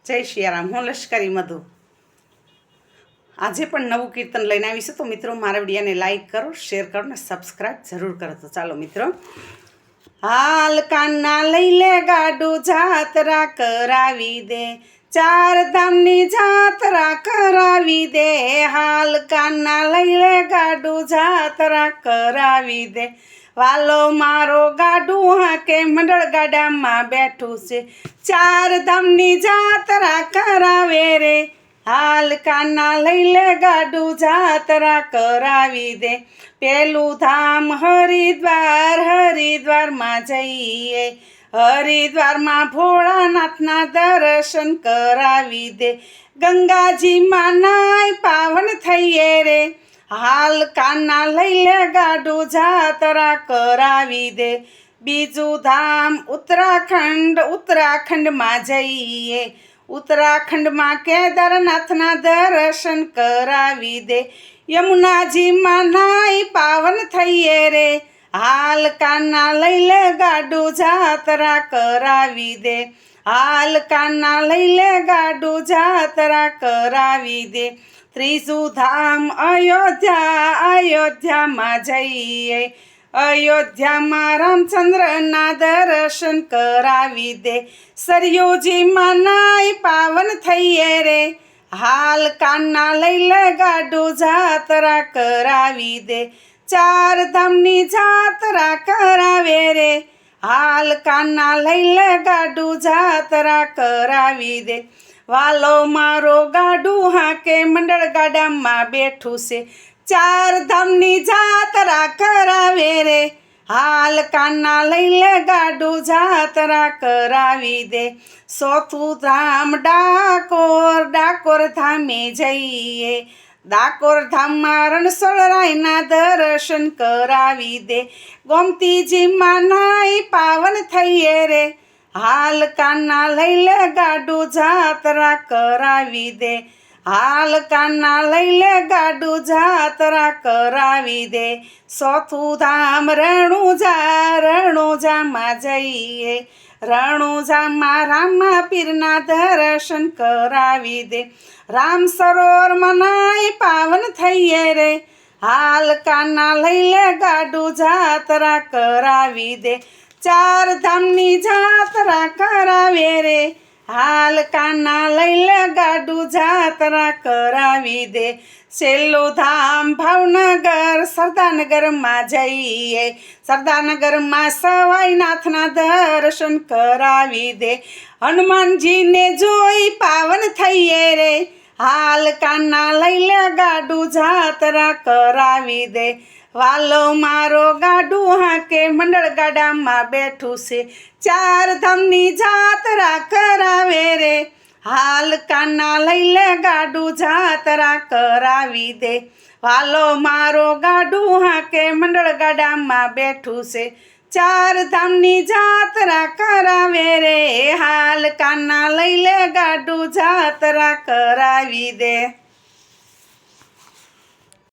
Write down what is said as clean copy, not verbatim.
જય શિયારામ. હું લશ્કરી મધુ આજે પણ નવું કીર્તન લઈને આવીશું. તો મિત્રો મારા વિડીયોને લાઈક કરો, શેર કરો ને સબસ્ક્રાઈબ જરૂર કરો. તો ચાલો મિત્રો, હાલ કાના લઈ લે ગાડું, જાત્રા કરાવી દે, ચાર ધામની જાત્રા કરાવી દે. હાલ કાના લઈ લે ગાડું, જાત્રા કરાવી દે. વાલો મારો ગાડું હાકે મંડળ ગાડામાં બેઠું છે, ચાર ધામની જાત્રા કરાવે રે. હાલ કાના લઈ લે ગાડું, જાત્રા કરાવી દે. પેલું ધામ હરિદ્વાર, હરિદ્વારમાં જઈએ, હરિદ્વારમાં ભોળાનાથના દર્શન કરાવી દે. ગંગાજીમાં નાય પાવન થઈએ રે. હાલ કાના લઈ લે ગાડું, જાત્રા કરાવી દે. બીજું ધામ ઉત્તરાખંડ, ઉત્તરાખંડમાં જઈએ, ઉત્તરાખંડમાં કેદારનાથના દર્શન કરાવી દે. યમુનાજીમાં નાય પાવન થઈએ રે. હાલ કાના લઈ લે ગાડું, જાત્રા કરાવી દે. હાલ કાના લઈ લે ગાડું, જાત્રા કરાવી દે. ત્રીજું ધામ અયોધ્યા, અયોધ્યામાં જઈએ, અયોધ્યામાં રામચંદ્રના દર્શન કરાવી દે. સરયુજીમાં નાય પાવન થઈએ રે. હાલ કાના લઈ લે ગાડું, જાત્રા કરાવી દે. ચાર ધામની જાત્રા કરાવે રે. હાલ કાના લઈ લે ગાડું, જાત્રા કરાવી દે. વાલો મારો ગાડું હાકે મંડળ ગાડામાં બેઠું છે, ચાર ધામની જાત્રા કરાવે રે. હાલ કાના લઈ લે ગાડું, જાત્રા કરાવી દે. ચોથું ધામ ડાકોર, ડાકોર ધામે જઈએ, ડાકોર ધામમાં રણછોડરાયના દર્શન કરાવી દે. ગોમતીજીમાં નાય પાવન થઈએ રે. હાલ કાના લઈ લે ગાડું, જાત્રા કરાવી દે. હાલ કાના લઈ લે ગાડું, જાત્રા કરાવી દે. ચોથું ધામ રણુજા, રણુજામાં જઈએ, રણુજામાં રામા પીરના દર્શન કરાવી દે. રામ સરોવરમાં નાય પાવન થઈએ રે. હાલ કાના લઈ લે ગાડું, જાત્રા કરાવી દે. ચાર ધામની જાત્રા કરાવે રે. હાલ કાના લઈ લે ગાડું, જાત્રા કરાવી દે. છેલ્લું ધામ ભાવનગર, સરદારનગરમાં જઈએ, સરદારનગરમાં સવાઈનાથના દર્શન કરાવી દે. હનુમાનજીને જોઈ પાવન થઈએ રે. હાલ કાના લઈ લે ગાડું, જાત્રા કરાવી દે. વાલો મારો ગાડું હાકે મંડળ ગાડામાં બેઠું છે, ચાર ધામની જાત્રા કરાવે રે. હાલ કાના લઈ લે ગાડું, જાત્રા કરાવી દે. વાલો મારો ગાડું હાકે મંડળ ગાડામાં બેઠું છે, ચાર ધામની જાત્રા કરાવે રે. હાલ કાના લઈ લે ગાડું, જાત્રા કરાવી દે.